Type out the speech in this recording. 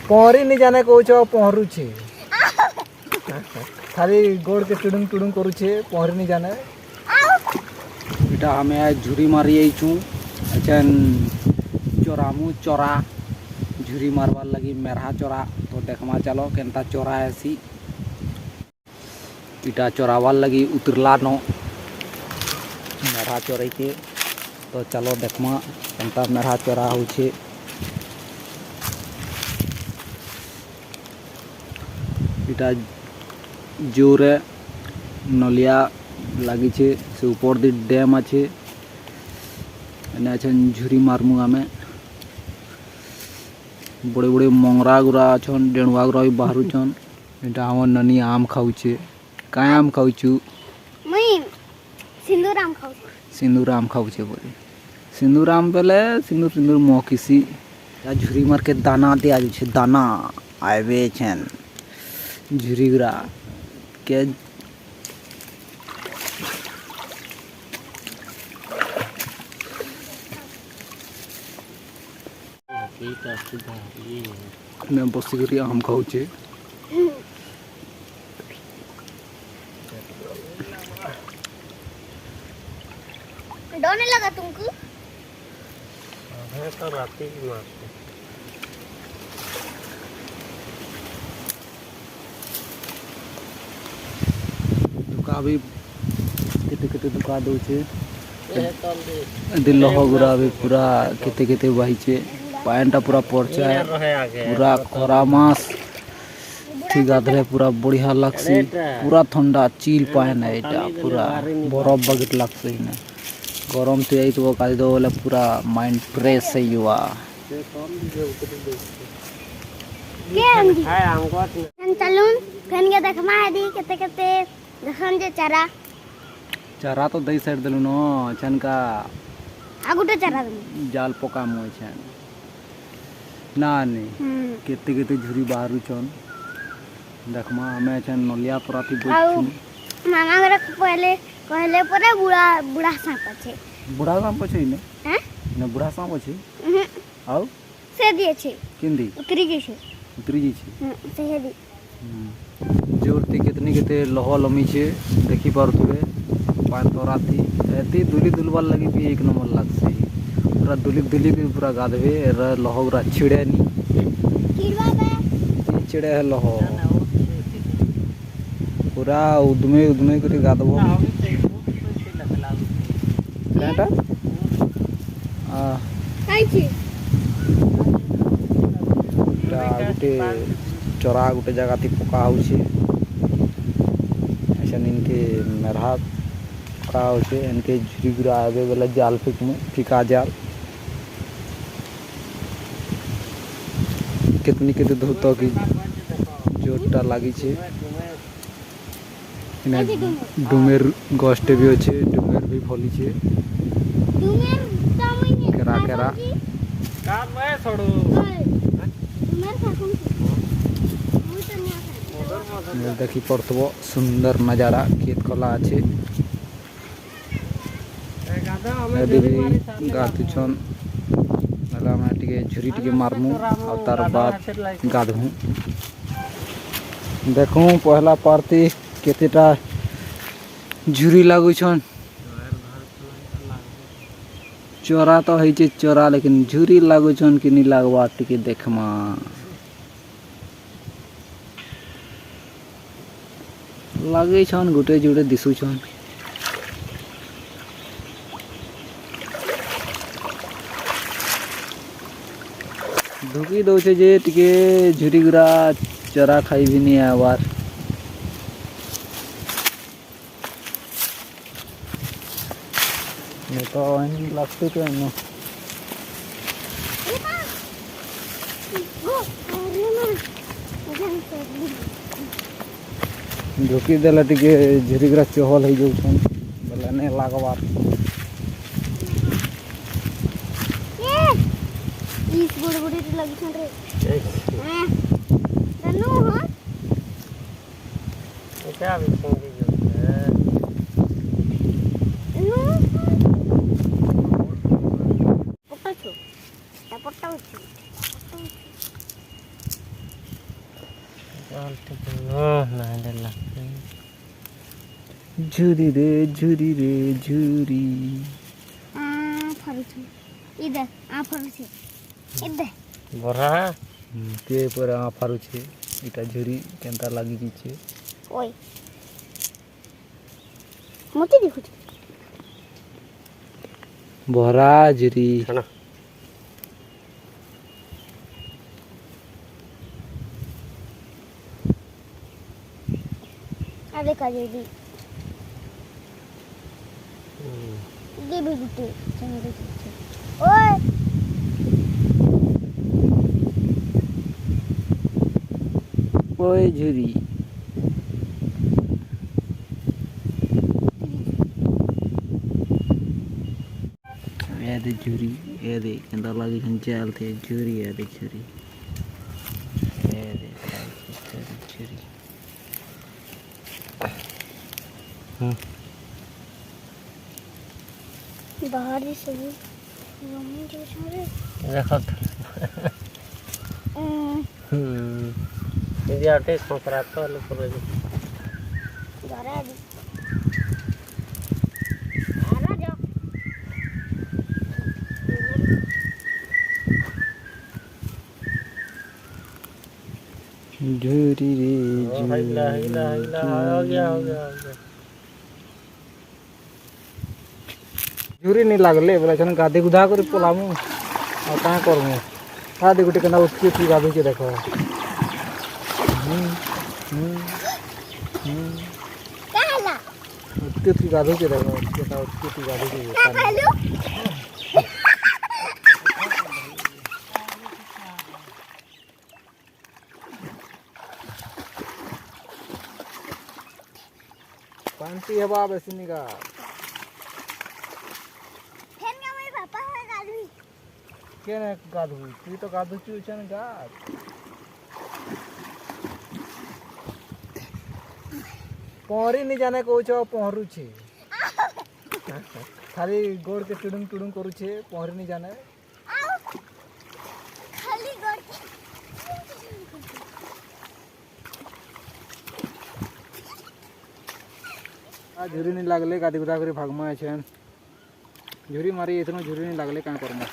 पहरी नहीं जाने कौच पहरू छे खाली गोड़ के टुडुंग टुडुंग करू छे पहरी नहीं जाने इटा हमें आज झुरी मारी आईचू अचन चोरामू चोरा झुरी मारवार लगी मेरहा चोरा तो देखमा चलो केनता चोरा ऐसी इटा चोरावार लगी उतरला नो मेरहा चोराई के तो चलो देखमा केनता मेरहा चोरा होछे इटा जोरे नलिया लगी छे से ऊपर दी डैम आछे एने आछन झुरी मारमु आमे बड़े बड़े मंगरा गुरा छन डेणुआ गुरा बाहरु छन एटा हमर ननी आम खाउछे काय आम खाउछु मई सिंदूर आम खाउछु सिंदूर आम खाउछे बोले सिंदूर आम बेले सिंदूर सिंदूर मोकिसी या झुरी मार के दाना दे आजु छे दाना आवे छन झुरी गुरा के ने बसिकरी आम खाउछे डोने लगा तुमको है तो राती की मारते दुका भी केते केते दुका दो छे दिल गुरा भी पूरा केते केते बही छे पायनटा पूरा पड़चा है पूरा खरा मास ठीक गाधरे पूरा बढ़िया लगसी पूरा ठंडा चिल पायन है एटा पूरा बरफ बगट लगसी ना गरम ते आई तो काली दो बोले पूरा माइंड फ्रेश है युवा हाय हमको चलून फेन के देखमा आदि केते केते देखन जे चारा चारा तो दई साइड देलु न छन का आगुटे चारा जाल पका मोय छन ना ने केते केते झुरी बाहरु छन देखमा हमें छन नलिया पराती बोछु मामा घर पहले कहले परे बुढ़ा बुढ़ा सांप छे बुढ़ा सांप छे ने हैं ने बुढ़ा सांप छे आउ से दिए छे किंदी उतरी गई छे उतरी जी छे से दी जोरती कितनी केते लहो लमी छे देखि पारथुबे पान तोराती एती दुली दुलवार लगी भी एक नंबर लागसे पूरा दुली भी पूरा गाधबे र लहो गुरा छिड़े नी किड़वा बे छिड़े है लहो पूरा उदमे करी गाधबो केटा काई छी गुटे चोरा गुटे जगह थी पका होछे ऐसा इनके मेरहा पका होछे इनके झुरी गुरा आवे वाला जाल फिका जाल कितनी केते धोतो की जोटा लागी छे इना डुमेर गोष्ट भी होछे डुमेर भी फली छे डुमेर तामने केरा केरा काम में छोड़ो डुमेर खाकुन देखी पड़तबो सुंदर नजारा खेत खला আছে गाधु छन नला में टिके झुरी टिके मारमु और तार बाद गाधु देखू पहला पार्टी केतेटा झुरी लागु छन चोरा तो है छे चोरा लेकिन झुरी लागु छन कि नहीं लागवा टिके देखमा लगे छन गुटे जुटे दिसु छन धुकी दो छे जे टिके झुरी गुरा चरा खाई भी नहीं आवार ने तो इन लगते तो नो झुकी देला टिके झुरी गुरा चहल हो जाउ छन बोले ने लागवार इस बड़ बड़ लगी छन रे हां तनु हो क्या भी संगी जो है पट्टा छो पट्टा उठी चल ठीक है नहीं डर लगते झुरी रे झुरी फरुछु इधर फरुछु इधर बरा ते पर फारू छे इटा झुरी केनता लागी छे ओए मोती देखु भरा झुरी है ना अरे काजेली ये भी गुट्टे चंगे ओए ओए झुरी ये दे झुरी ये दे केनता लागी छन चाल थे झुरी ये दे झुरी ये दे झुरी बाहर से भी रोमिंग जो छरे देखो ये आटे संक्रांत वाले पूरे जरा दी आना जाओ झुरी रे हिला हिला हिला हो गया झुरी नहीं लागले बोला छन गाधे गुधा कर पोलामु आ का करमु गाधे गुटे केना उठके की गाधे के देखो कहला उठके की गाधे के देखो केना उठके की गाधे के हेलो पांती हवा बेसनी का फेन का मेरे पापा है गाड़ी केने गाधु तू तो गाधु छु छन गाध पहरी नहीं जाने को छो पहरू छे खाली गोड़ के टुडुंग टुडुंग करू छे पहरी नहीं जाने खाली गोड़ आ झुरी नहीं लागले गादी गुदा करे भागमा छन झुरी मारी इतनो झुरी नहीं लागले का करमा